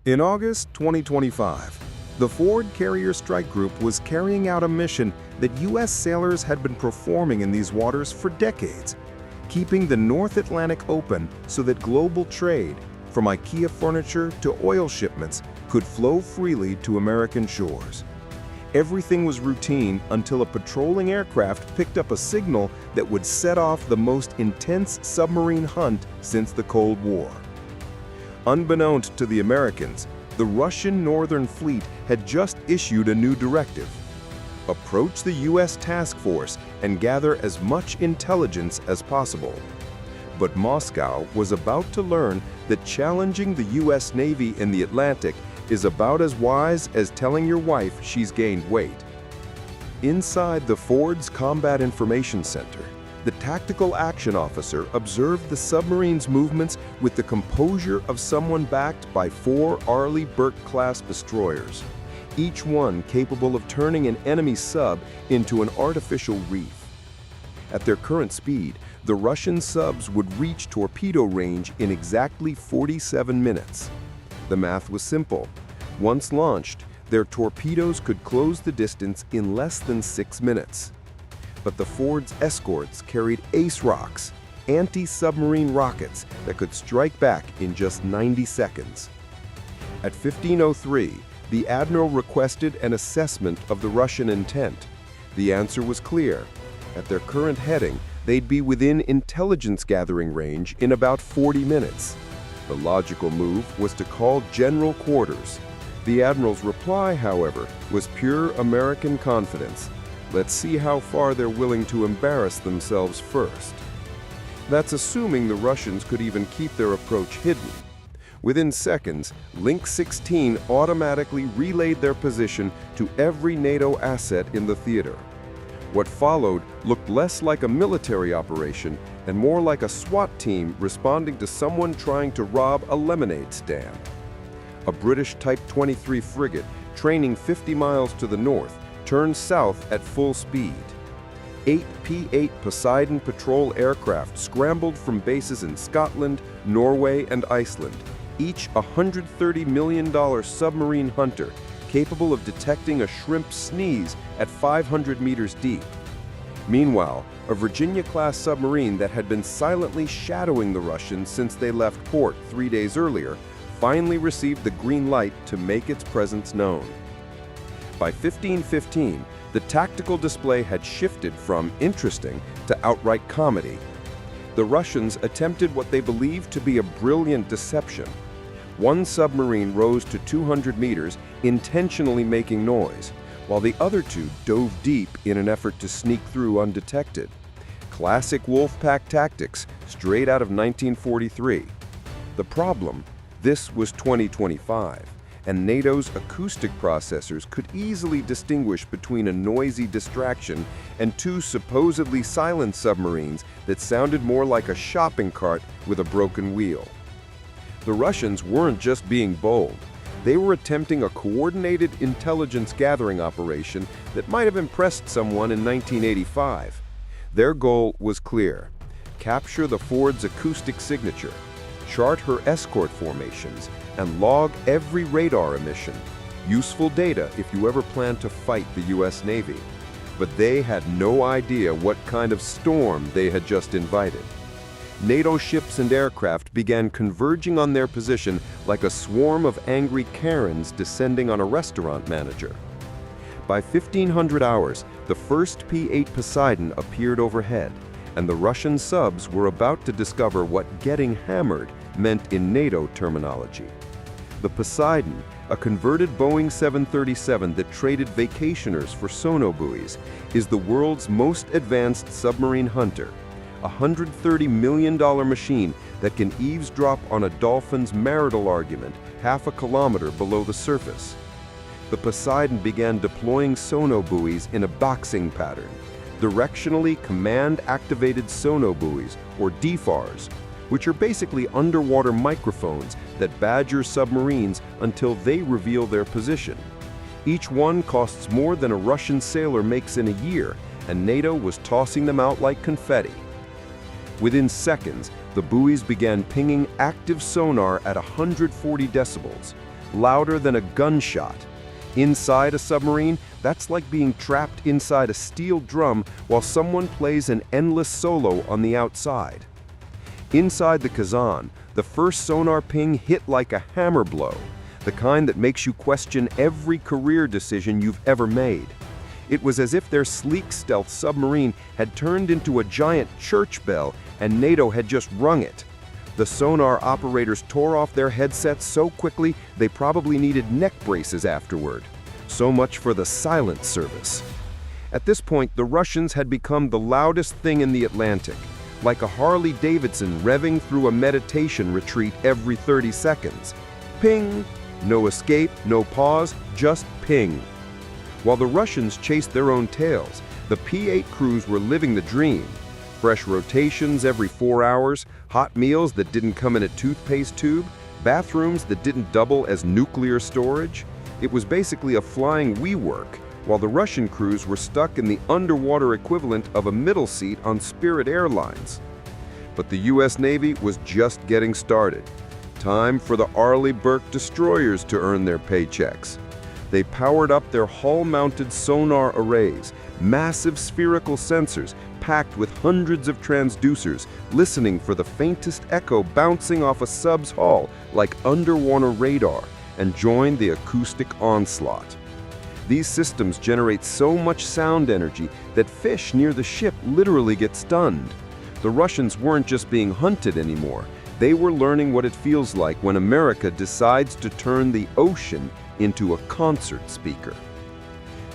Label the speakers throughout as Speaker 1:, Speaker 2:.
Speaker 1: In August 2025, the Ford Carrier Strike Group was carrying out a mission that U.S. sailors had been performing in these waters for decades, keeping the North Atlantic open so that global trade, from IKEA furniture to oil shipments, could flow freely to American shores. Everything was routine until a patrolling aircraft picked up a signal that would set off the most intense submarine hunt since the Cold War. Unbeknownst to the Americans, the Russian Northern Fleet had just issued a new directive: approach the U.S. task force and gather as much intelligence as possible. But Moscow was about to learn that challenging the U.S. Navy in the Atlantic is about as wise as telling your wife she's gained weight. Inside the Ford's Combat Information Center, the tactical action officer observed the submarine's movements with the composure of someone backed by 4 Arleigh Burke-class destroyers, each one capable of turning an enemy sub into an artificial reef. At their current speed, the Russian subs would reach torpedo range in exactly 47 minutes. The math was simple. Once launched, their torpedoes could close the distance in less than 6 minutes. But the Ford's escorts carried Ace Rocks, anti-submarine rockets that could strike back in just 90 seconds. At 15:03, the admiral requested an assessment of the Russian intent. The answer was clear. At their current heading, they'd be within intelligence gathering range in about 40 minutes. The logical move was to call general quarters. The admiral's reply, however, was pure American confidence. Let's see how far they're willing to embarrass themselves first. That's assuming the Russians could even keep their approach hidden. Within seconds, Link 16 automatically relayed their position to every NATO asset in the theater. What followed looked less like a military operation and more like a SWAT team responding to someone trying to rob a lemonade stand. A British Type 23 frigate, training 50 miles to the north, turned south at full speed. 8 P-8 Poseidon patrol aircraft scrambled from bases in Scotland, Norway, and Iceland, each a $130 million submarine hunter capable of detecting a shrimp sneeze at 500 meters deep. Meanwhile, a Virginia-class submarine that had been silently shadowing the Russians since they left port 3 days earlier finally received the green light to make its presence known. By 15:15, the tactical display had shifted from interesting to outright comedy. The Russians attempted what they believed to be a brilliant deception. One submarine rose to 200 meters, intentionally making noise, while the other 2 dove deep in an effort to sneak through undetected. Classic Wolfpack tactics, straight out of 1943. The problem? This was 2025. And NATO's acoustic processors could easily distinguish between a noisy distraction and 2 supposedly silent submarines that sounded more like a shopping cart with a broken wheel. The Russians weren't just being bold. They were attempting a coordinated intelligence gathering operation that might have impressed someone in 1985. Their goal was clear: capture the Ford's acoustic signature, chart her escort formations, and log every radar emission. Useful data if you ever plan to fight the U.S. Navy. But they had no idea what kind of storm they had just invited. NATO ships and aircraft began converging on their position like a swarm of angry Karens descending on a restaurant manager. By 1500 hours, the first P-8 Poseidon appeared overhead, and the Russian subs were about to discover what getting hammered meant in NATO terminology. The Poseidon, a converted Boeing 737 that traded vacationers for sonobuoys, is the world's most advanced submarine hunter, a $130 million machine that can eavesdrop on a dolphin's marital argument half a kilometer below the surface. The Poseidon began deploying sonobuoys in a boxing pattern, directionally command-activated sonobuoys, or DFARs, which are basically underwater microphones that badger submarines until they reveal their position. Each one costs more than a Russian sailor makes in a year, and NATO was tossing them out like confetti. Within seconds, the buoys began pinging active sonar at 140 decibels. louder than a gunshot. Inside a submarine, that's like being trapped inside a steel drum while someone plays an endless solo on the outside. Inside the Kazan, the first sonar ping hit like a hammer blow, the kind that makes you question every career decision you've ever made. It was as if their sleek stealth submarine had turned into a giant church bell and NATO had just rung it. The sonar operators tore off their headsets so quickly they probably needed neck braces afterward. So much for the silent service. At this point, the Russians had become the loudest thing in the Atlantic, like a Harley Davidson revving through a meditation retreat every 30 seconds. Ping! No escape, no pause, just ping. While the Russians chased their own tails, the P-8 crews were living the dream. Fresh rotations every 4 hours, hot meals that didn't come in a toothpaste tube, bathrooms that didn't double as nuclear storage. It was basically a flying WeWork, while the Russian crews were stuck in the underwater equivalent of a middle seat on Spirit Airlines. But the U.S. Navy was just getting started. Time for the Arleigh Burke destroyers to earn their paychecks. They powered up their hull-mounted sonar arrays, massive spherical sensors packed with hundreds of transducers, listening for the faintest echo bouncing off a sub's hull like underwater radar, and joined the acoustic onslaught. These systems generate so much sound energy that fish near the ship literally get stunned. The Russians weren't just being hunted anymore. They were learning what it feels like when America decides to turn the ocean into a concert speaker.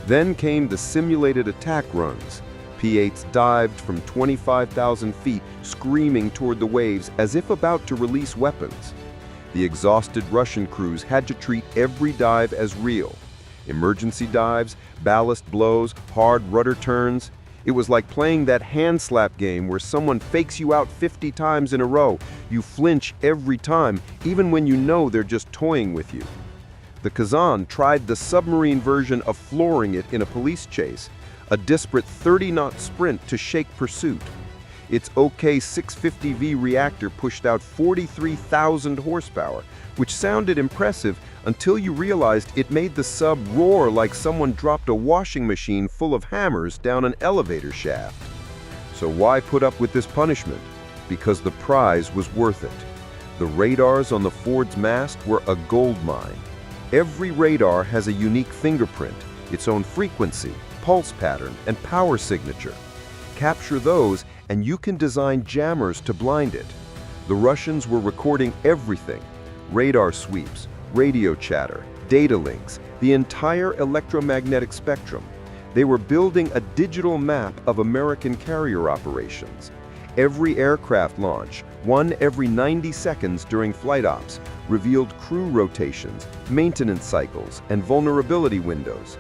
Speaker 1: Then came the simulated attack runs. P-8s dived from 25,000 feet, screaming toward the waves as if about to release weapons. The exhausted Russian crews had to treat every dive as real. Emergency dives, ballast blows, hard rudder turns. It was like playing that hand slap game where someone fakes you out 50 times in a row. You flinch every time, even when you know they're just toying with you. The Kazan tried the submarine version of flooring it in a police chase, a disparate 30-knot sprint to shake pursuit. Its OK-650V reactor pushed out 43,000 horsepower, which sounded impressive until you realized it made the sub roar like someone dropped a washing machine full of hammers down an elevator shaft. So why put up with this punishment? Because the prize was worth it. The radars on the Ford's mast were a gold mine. Every radar has a unique fingerprint, its own frequency, pulse pattern, and power signature. Capture those and you can design jammers to blind it. The Russians were recording everything: radar sweeps, radio chatter, data links, the entire electromagnetic spectrum. They were building a digital map of American carrier operations. Every aircraft launch, one every 90 seconds during flight ops, revealed crew rotations, maintenance cycles, and vulnerability windows.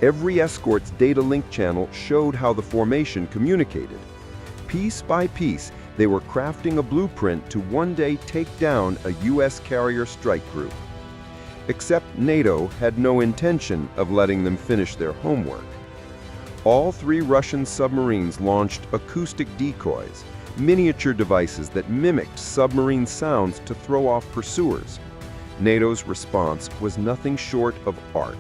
Speaker 1: Every escort's data link channel showed how the formation communicated. Piece by piece, they were crafting a blueprint to one day take down a U.S. carrier strike group. Except NATO had no intention of letting them finish their homework. All 3 Russian submarines launched acoustic decoys, miniature devices that mimicked submarine sounds to throw off pursuers. NATO's response was nothing short of art.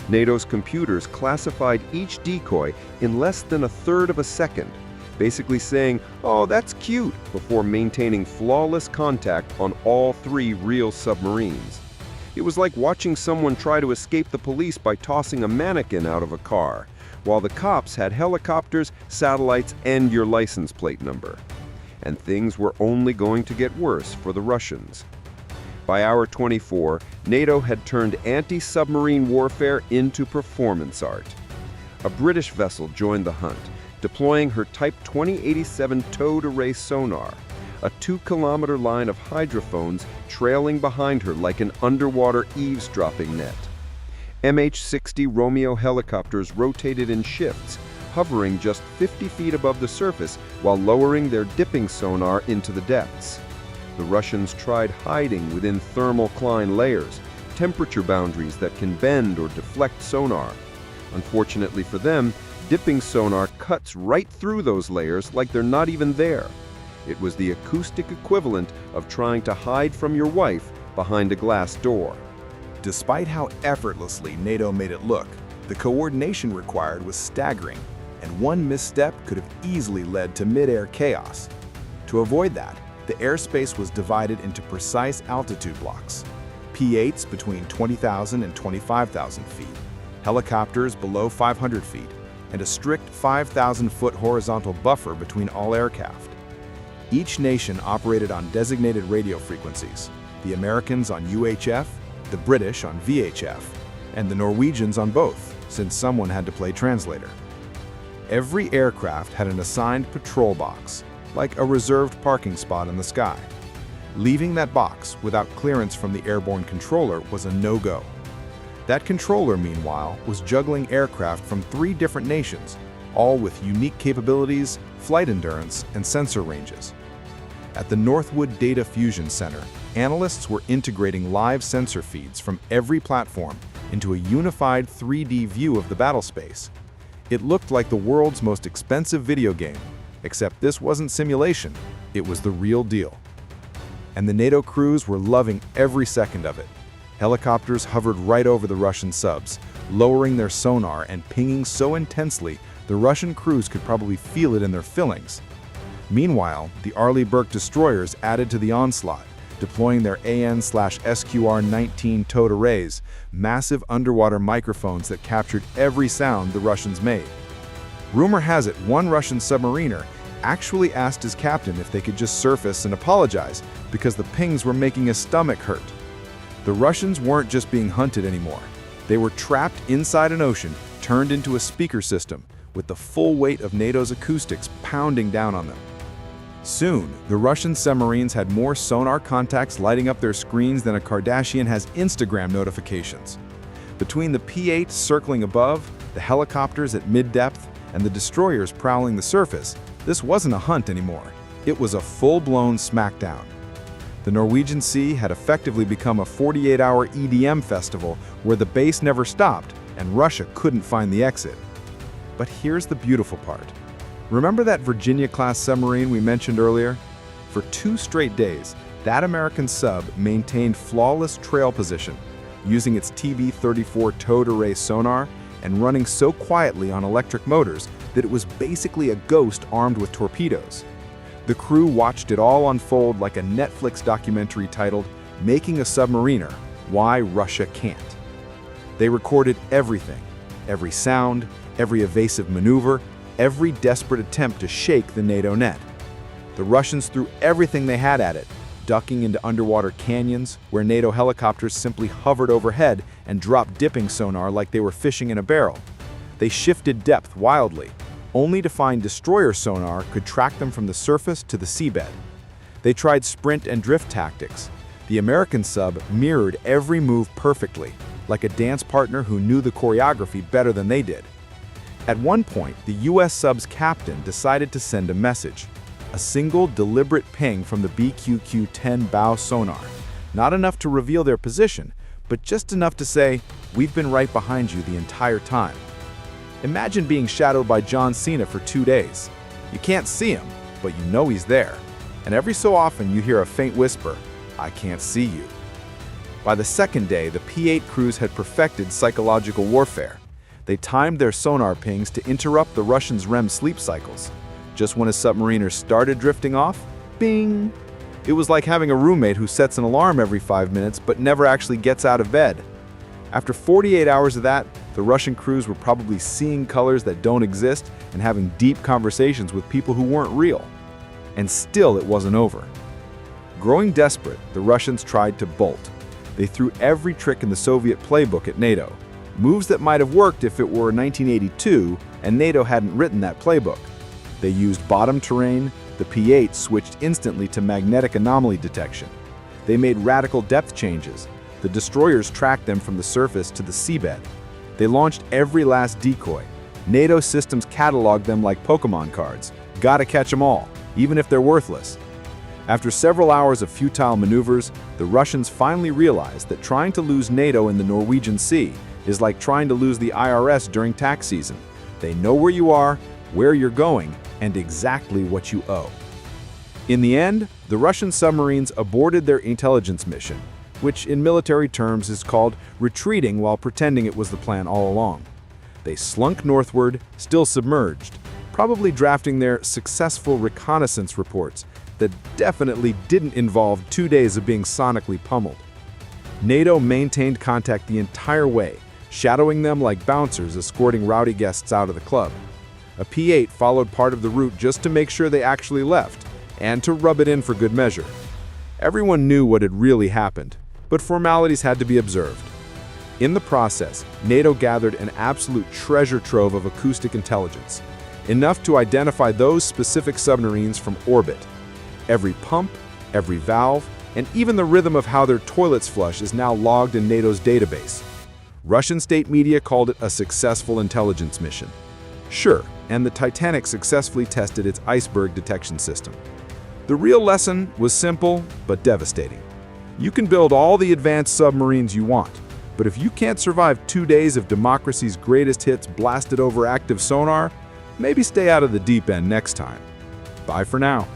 Speaker 1: NATO's computers classified each decoy in less than a third of a second, basically saying, "Oh, that's cute," before maintaining flawless contact on all 3 real submarines. It was like watching someone try to escape the police by tossing a mannequin out of a car, while the cops had helicopters, satellites, and your license plate number. And things were only going to get worse for the Russians. By hour 24, NATO had turned anti-submarine warfare into performance art. A British vessel joined the hunt, deploying her Type 2087 towed array sonar, a 2-kilometer line of hydrophones trailing behind her like an underwater eavesdropping net. MH-60 Romeo helicopters rotated in shifts, hovering just 50 feet above the surface while lowering their dipping sonar into the depths. The Russians tried hiding within thermocline layers, temperature boundaries that can bend or deflect sonar. Unfortunately for them, dipping sonar cuts right through those layers like they're not even there. It was the acoustic equivalent of trying to hide from your wife behind a glass door. Despite how effortlessly NATO made it look, the coordination required was staggering, and one misstep could have easily led to mid-air chaos. To avoid that, the airspace was divided into precise altitude blocks. P-8s between 20,000 and 25,000 feet, helicopters below 500 feet, and a strict 5,000-foot horizontal buffer between all aircraft. Each nation operated on designated radio frequencies, the Americans on UHF, the British on VHF, and the Norwegians on both, since someone had to play translator. Every aircraft had an assigned patrol box, like a reserved parking spot in the sky. Leaving that box without clearance from the airborne controller was a no-go. That controller, meanwhile, was juggling aircraft from 3 different nations, all with unique capabilities, flight endurance, and sensor ranges. At the Northwood Data Fusion Center, analysts were integrating live sensor feeds from every platform into a unified 3D view of the battle space. It looked like the world's most expensive video game, except this wasn't simulation, it was the real deal. And the NATO crews were loving every second of it. Helicopters hovered right over the Russian subs, lowering their sonar and pinging so intensely the Russian crews could probably feel it in their fillings. Meanwhile, the Arleigh Burke destroyers added to the onslaught, deploying their AN/SQR-19 towed arrays, massive underwater microphones that captured every sound the Russians made. Rumor has it one Russian submariner actually asked his captain if they could just surface and apologize because the pings were making his stomach hurt. The Russians weren't just being hunted anymore. They were trapped inside an ocean, turned into a speaker system, with the full weight of NATO's acoustics pounding down on them. Soon, the Russian submarines had more sonar contacts lighting up their screens than a Kardashian has Instagram notifications. Between the P-8 circling above, the helicopters at mid-depth, and the destroyers prowling the surface, this wasn't a hunt anymore. It was a full-blown smackdown. The Norwegian Sea had effectively become a 48-hour EDM festival where the bass never stopped and Russia couldn't find the exit. But here's the beautiful part. Remember that Virginia-class submarine we mentioned earlier? For 2 straight days, that American sub maintained flawless trail position, using its TB-34 towed array sonar and running so quietly on electric motors that it was basically a ghost armed with torpedoes. The crew watched it all unfold like a Netflix documentary titled "Making a Submariner: Why Russia Can't." They recorded everything, every sound, every evasive maneuver, every desperate attempt to shake the NATO net. The Russians threw everything they had at it, ducking into underwater canyons where NATO helicopters simply hovered overhead and dropped dipping sonar like they were fishing in a barrel. They shifted depth wildly, only to find destroyer sonar could track them from the surface to the seabed. They tried sprint and drift tactics. The American sub mirrored every move perfectly, like a dance partner who knew the choreography better than they did. At one point, the US sub's captain decided to send a message, a single deliberate ping from the BQQ-10 bow sonar, not enough to reveal their position, but just enough to say, "We've been right behind you the entire time." Imagine being shadowed by John Cena for 2 days. You can't see him, but you know he's there. And every so often you hear a faint whisper, "I can't see you." By the second day, the P-8 crews had perfected psychological warfare. They timed their sonar pings to interrupt the Russians' REM sleep cycles. Just when a submariner started drifting off, bing! It was like having a roommate who sets an alarm every 5 minutes but never actually gets out of bed. After 48 hours of that, the Russian crews were probably seeing colors that don't exist and having deep conversations with people who weren't real. And still it wasn't over. Growing desperate, the Russians tried to bolt. They threw every trick in the Soviet playbook at NATO. Moves that might have worked if it were 1982 and NATO hadn't written that playbook. They used bottom terrain, the P-8 switched instantly to magnetic anomaly detection. They made radical depth changes. The destroyers tracked them from the surface to the seabed. They launched every last decoy. NATO systems cataloged them like Pokemon cards. Gotta catch them all, even if they're worthless. After several hours of futile maneuvers, the Russians finally realized that trying to lose NATO in the Norwegian Sea is like trying to lose the IRS during tax season. They know where you are, where you're going, and exactly what you owe. In the end, the Russian submarines aborted their intelligence mission,
Speaker 2: which in military terms is called retreating while pretending it was the plan all along. They slunk northward, still submerged, probably drafting their successful reconnaissance reports that definitely didn't involve 2 days of being sonically pummeled. NATO maintained contact the entire way, shadowing them like bouncers escorting rowdy guests out of the club. A P-8 followed part of the route just to make sure they actually left, and to rub it in for good measure. Everyone knew what had really happened, but formalities had to be observed. In the process, NATO gathered an absolute treasure trove of acoustic intelligence, enough to identify those specific submarines from orbit. Every pump, every valve, and even the rhythm of how their toilets flush is now logged in NATO's database. Russian state media called it a successful intelligence mission. Sure, and the Titanic successfully tested its iceberg detection system. The real lesson was simple but devastating. You can build all the advanced submarines you want, but if you can't survive 2 days of democracy's greatest hits blasted over active sonar, maybe stay out of the deep end next time. Bye for now.